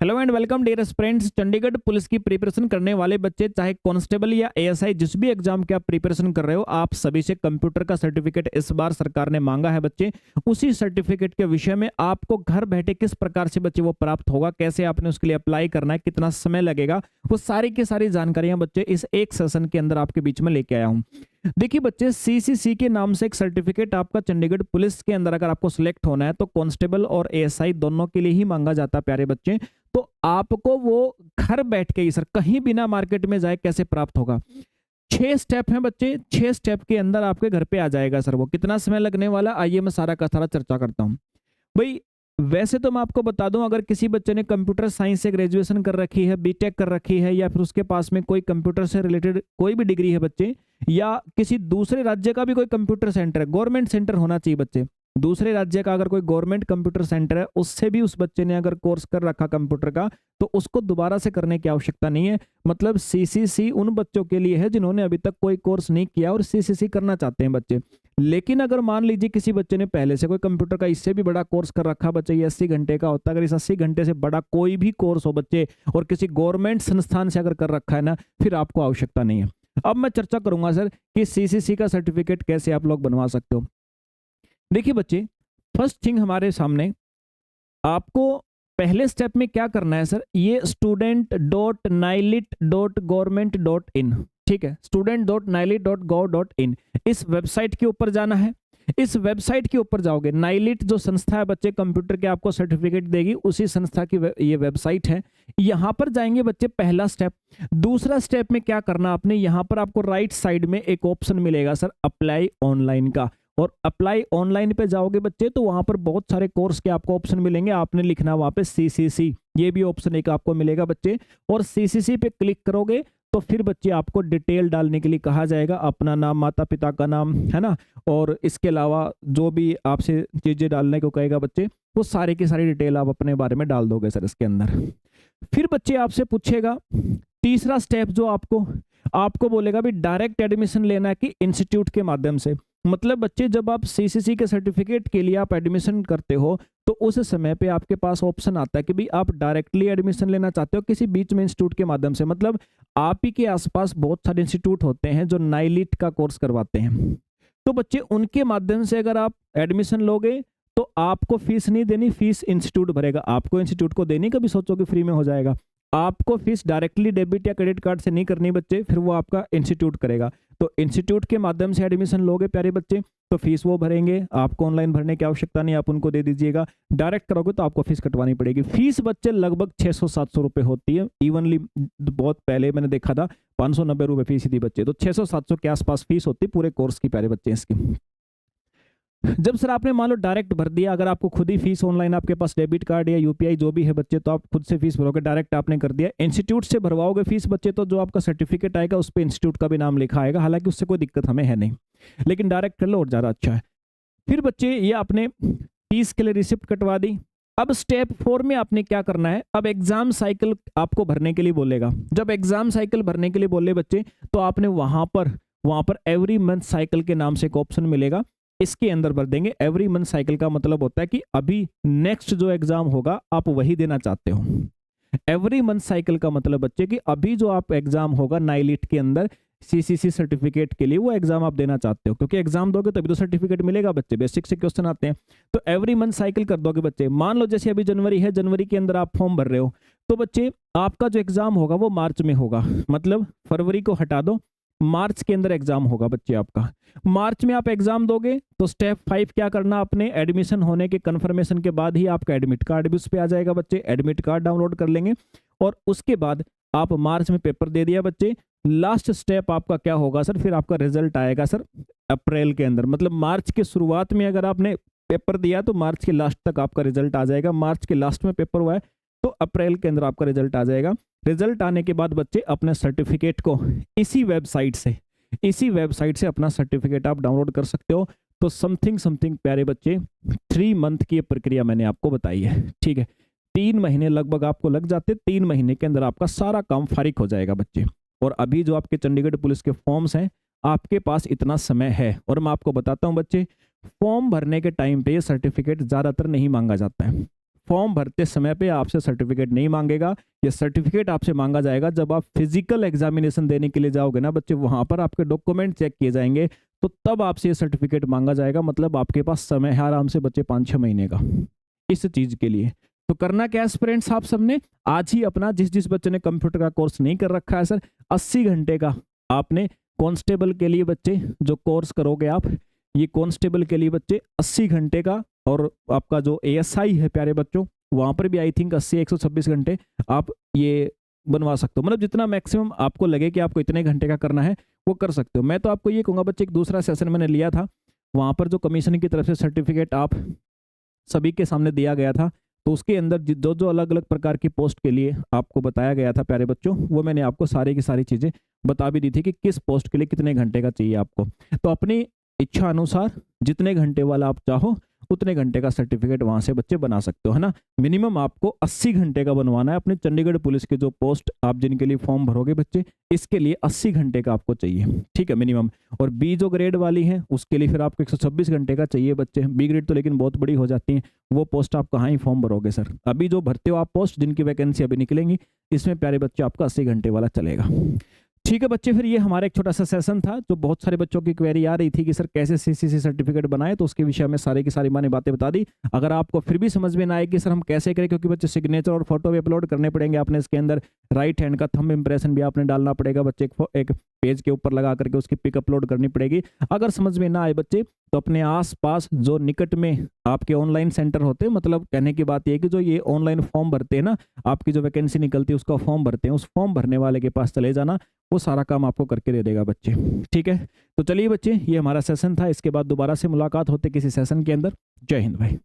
Hello and welcome dear friends. Chandigarh police की preparation करने वाले बच्चे, चाहे कांस्टेबल या एएसआई, जिस भी एग्जाम के आप प्रिपरेशन कर रहे हो, आप सभी से कंप्यूटर का सर्टिफिकेट इस बार सरकार ने मांगा है बच्चे। उसी सर्टिफिकेट के विषय में आपको घर बैठे किस प्रकार से बच्चे वो प्राप्त होगा, कैसे आपने उसके लिए अप्लाई करना है, कितना समय लगेगा, वो सारी की सारी जानकारियां बच्चे इस एक सेशन के अंदर आपके बीच में लेके आया हूं। देखिए बच्चे, सीसीसी के नाम से एक सर्टिफिकेट आपका चंडीगढ़ पुलिस के अंदर अगर आपको सिलेक्ट होना है तो कांस्टेबल और एएसआई दोनों के लिए ही मांगा जाता है प्यारे बच्चे। तो आपको वो घर बैठ के ही सर, कहीं बिना मार्केट में जाए कैसे प्राप्त होगा। 6 स्टेप हैं बच्चे, 6 स्टेप के अंदर आपके घर पे आ जाएगा सर। वो कितना समय लगने वाला, आइए मैं सारा का सारा चर्चा करता हूँ भाई। वैसे तो मैं आपको बता दूं, अगर किसी बच्चे ने कंप्यूटर साइंस से ग्रेजुएशन कर रखी है, बीटेक कर रखी है, या फिर उसके पास में कोई कंप्यूटर से रिलेटेड कोई भी डिग्री है बच्चे, या किसी दूसरे राज्य का भी कोई कंप्यूटर सेंटर है, गवर्नमेंट सेंटर होना चाहिए बच्चे, दूसरे राज्य का अगर कोई गवर्नमेंट कंप्यूटर सेंटर है, उससे भी उस बच्चे ने अगर कोर्स कर रखा कंप्यूटर का, तो उसको दोबारा से करने की आवश्यकता नहीं है। मतलब सीसीसी उन बच्चों के लिए है जिन्होंने अभी तक कोई कोर्स नहीं किया और सीसीसी करना चाहते हैं बच्चे। लेकिन अगर मान लीजिए किसी बच्चे ने पहले से कोई कंप्यूटर का इससे भी बड़ा कोर्स कर रखा बच्चे, ये 80 घंटे का होता है, अगर इस 80 घंटे से बड़ा कोई भी कोर्स हो बच्चे और किसी गवर्नमेंट संस्थान से अगर कर रखा है ना, फिर आपको आवश्यकता नहीं है। अब मैं चर्चा करूंगा सर कि सीसीसी का सर्टिफिकेट कैसे आप लोग बनवा सकते हो। देखिए बच्चे, फर्स्ट थिंग हमारे सामने आपको पहले स्टेप में क्या करना है सर, ये student.nilit.government.in, ठीक है, student.nilit.gov.in, इस वेबसाइट के ऊपर जाना है। इस वेबसाइट के ऊपर जाओगे, नाइलिट जो संस्था है बच्चे कंप्यूटर के आपको सर्टिफिकेट देगी, उसी संस्था की ये वेबसाइट है। यहां पर जाएंगे बच्चे, पहला स्टेप। दूसरा स्टेप में क्या करना आपने, यहां पर आपको राइट साइड में एक ऑप्शन मिलेगा सर, अप्लाई ऑनलाइन का। और अप्लाई ऑनलाइन पे जाओगे बच्चे तो वहां पर बहुत सारे कोर्स के आपको ऑप्शन मिलेंगे, आपने लिखना वहां पे सीसीसी, ये भी ऑप्शन एक आपको मिलेगा बच्चे। और सीसीसी पे क्लिक करोगे तो फिर बच्चे आपको डिटेल डालने के लिए कहा जाएगा, अपना नाम, माता पिता का नाम, है ना, और इसके अलावा जो भी आपसे चीजें डालने को कहेगा बच्चे, वो सारी की सारी डिटेल आप अपने बारे में डाल दोगे सर इसके अंदर। फिर बच्चे आपसे पूछेगा तीसरा स्टेप, जो आपको बोलेगा भी डायरेक्ट एडमिशन लेना है कि इंस्टीट्यूट के माध्यम से। मतलब बच्चे, जब आप सीसीसी के सर्टिफिकेट के लिए आप एडमिशन करते हो तो उस समय पे आपके पास ऑप्शन आता है कि भाई आप डायरेक्टली एडमिशन लेना चाहते हो किसी बीच में इंस्टीट्यूट के माध्यम से। मतलब आप ही के आसपास बहुत सारे इंस्टीट्यूट होते हैं जो नाइलिट का कोर्स करवाते हैं, तो बच्चे उनके माध्यम से अगर आप एडमिशन लोगे तो आपको फीस नहीं देनी, फीस इंस्टीट्यूट भरेगा। आपको इंस्टीट्यूट को देनी, कभी सोचो कि फ्री में हो जाएगा। आपको फीस डायरेक्टली डेबिट या क्रेडिट कार्ड से नहीं करनी बच्चे, फिर वो आपका इंस्टीट्यूट करेगा। तो इंस्टीट्यूट के माध्यम से एडमिशन लोगे प्यारे बच्चे तो फीस वो भरेंगे, आपको ऑनलाइन भरने की आवश्यकता नहीं, आप उनको दे दीजिएगा। डायरेक्ट करोगे तो आपको फीस कटवानी पड़ेगी। फीस बच्चे लगभग 600-700 रुपए होती है, इवनली बहुत पहले मैंने देखा था 590 रुपए फीस थी बच्चे, तो 600-700 के आसपास फीस होती पूरे कोर्स की प्यारे बच्चे इसकी। जब सर आपने मान लो डायरेक्ट भर दिया, अगर आपको खुद ही फीस ऑनलाइन, आपके पास डेबिट कार्ड या यूपीआई जो भी है बच्चे, तो आप खुद से फीस भरोगे, डायरेक्ट आपने कर दिया। इंस्टीट्यूट से भरवाओगे फीस बच्चे तो जो आपका सर्टिफिकेट आएगा उस पर इंस्टीट्यूट का भी नाम लिखा आएगा, हालांकि उससे कोई दिक्कत हमें है नहीं, लेकिन डायरेक्ट कर लो और ज़्यादा अच्छा है। फिर बच्चे ये आपने फीस के लिए रिसिप्ट कटवा दी। अब स्टेप 4 में आपने क्या करना है, अब एग्जाम साइकिल आपको भरने के लिए बोलेगा। जब एग्जाम साइकिल भरने के लिए बोले बच्चे तो आपने वहां पर एवरी मंथ साइकिल के नाम से एक ऑप्शन मिलेगा, इसके अंदर भर देंगे। एवरी मंथ साइकिल का मतलब होता है कि अभी नेक्स्ट जो एग्जाम होगा आप वही देना चाहते हो। एवरी मंथ साइकिल का मतलब बच्चे कि अभी जो आप एग्जाम होगा नाइलिट के अंदर सीसीसी सर्टिफिकेट के लिए, वो एग्जाम आप देना चाहते हो, क्योंकि एग्जाम दोगे तभी तो सर्टिफिकेट मिलेगा बच्चे, बेसिक से क्वेश्चन आते हैं। तो एवरी मंथ साइकिल कर दोगे बच्चे। मान लो जैसे अभी जनवरी है, जनवरी के अंदर आप फॉर्म भर रहे हो, तो बच्चे आपका जो एग्जाम होगा वो मार्च में होगा, मतलब फरवरी को हटा दो, मार्च के अंदर एग्जाम होगा बच्चे आपका। मार्च में आप एग्जाम दोगे तो स्टेप 5 क्या करना, अपने एडमिशन होने के कंफर्मेशन के बाद ही आपका एडमिट कार्ड भी उस पर आ जाएगा बच्चे। एडमिट कार्ड डाउनलोड कर लेंगे और उसके बाद आप मार्च में पेपर दे दिया बच्चे। लास्ट स्टेप आपका क्या होगा सर, फिर आपका रिजल्ट आएगा सर अप्रैल के अंदर। मतलब मार्च के शुरुआत में अगर आपने पेपर दिया तो मार्च के लास्ट तक आपका रिजल्ट आ जाएगा। मार्च के लास्ट में पेपर हुआ है तो अप्रैल के अंदर आपका रिजल्ट आ जाएगा। रिजल्ट आने के बाद बच्चे अपने सर्टिफिकेट को इसी वेबसाइट से अपना सर्टिफिकेट आप डाउनलोड कर सकते हो। तो समथिंग प्यारे बच्चे 3 मंथ की प्रक्रिया मैंने आपको बताई है, ठीक है। 3 महीने लगभग आपको लग जाते, 3 महीने के अंदर आपका सारा काम फारिग हो जाएगा बच्चे। और अभी जो आपके चंडीगढ़ पुलिस के फॉर्म्स हैं, आपके पास इतना समय है। और मैं आपको बताता हूं बच्चे, फॉर्म भरने के टाइम पे ये सर्टिफिकेट ज्यादातर नहीं मांगा जाता है। फॉर्म भरते समय पे आपसे सर्टिफिकेट नहीं मांगेगा। ये सर्टिफिकेट आपसे मांगा जाएगा जब आप फिजिकल एग्जामिनेशन देने के लिए जाओगे ना बच्चे, वहां पर आपके डॉक्यूमेंट चेक किए जाएंगे, तो तब आपसे ये सर्टिफिकेट मांगा जाएगा। मतलब आपके पास समय है आराम से बच्चे 5-6 महीने का इस चीज के लिए। तो करना क्या एस्पिरेंट्स, आप सबने आज ही अपना, जिस बच्चे ने कंप्यूटर का कोर्स नहीं कर रखा है सर, 80 घंटे का आपने कांस्टेबल के लिए बच्चे जो कोर्स करोगे आप, ये कांस्टेबल के लिए बच्चे 80 घंटे का, और आपका जो एएसआई है प्यारे बच्चों, वहां पर भी आई थिंक 80-126 घंटे आप ये बनवा सकते हो। मतलब जितना मैक्सिमम आपको लगे कि आपको इतने घंटे का करना है वो कर सकते हो। मैं तो आपको ये कहूँगा बच्चे, एक दूसरा सेशन मैंने लिया था, वहां पर जो कमीशन की तरफ से सर्टिफिकेट आप सभी के सामने दिया गया था, तो उसके अंदर जो जो अलग अलग प्रकार की पोस्ट के लिए आपको बताया गया था प्यारे बच्चों, वो मैंने आपको सारी की सारी चीज़ें बता भी दी थी कि किस पोस्ट के लिए कितने घंटे का चाहिए आपको। तो अपनी इच्छा अनुसार जितने घंटे वाला आप चाहो उतने घंटे का सर्टिफिकेट वहां से बच्चे बना सकते हो, है ना। मिनिमम आपको 80 घंटे का बनवाना है। अपने चंडीगढ़ पुलिस के जो पोस्ट आप जिनके लिए फॉर्म भरोगे बच्चे, इसके लिए 80 घंटे का आपको चाहिए, ठीक है, मिनिमम। और बी जो ग्रेड वाली है उसके लिए फिर आपको 126 घंटे का चाहिए बच्चे। बी ग्रेड तो लेकिन बहुत बड़ी हो जाती है, वो पोस्ट आप कहाँ ही फॉर्म भरोगे सर। अभी जो भरते हो आप पोस्ट, जिनकी वैकेंसी अभी निकलेंगी, इसमें प्यारे बच्चे आपका 80 घंटे वाला चलेगा। ठीक है बच्चे, फिर ये हमारा एक छोटा सा सेशन था जो बहुत सारे बच्चों की क्वेरी आ रही थी कि सर कैसे सीसीसी सर्टिफिकेट बनाए, तो उसके विषय में सारी की सारी मैंने बातें बता दी। अगर आपको फिर भी समझ में ना आए कि सर हम कैसे करें, क्योंकि बच्चे सिग्नेचर और फोटो भी अपलोड करने पड़ेंगे, आपने इसके अंदर राइट हैंड का थंब इंप्रेशन भी आपने डालना पड़ेगा बच्चे, एक पेज के ऊपर लगा करके उसकी पिक अपलोड करनी पड़ेगी। अगर समझ में ना आए बच्चे, तो अपने आसपास जो निकट में आपके ऑनलाइन सेंटर होते हैं, मतलब कहने की बात यह कि जो ये ऑनलाइन फॉर्म भरते हैं ना, आपकी जो वैकेंसी निकलती है उसका फॉर्म भरते हैं, उस फॉर्म भरने वाले के पास चले जाना, वो सारा काम आपको करके दे देगा बच्चे। ठीक है, तो चलिए बच्चे, ये हमारा सेशन था। इसके बाद दोबारा से मुलाकात होते किसी सेशन के अंदर। जय हिंद भाई।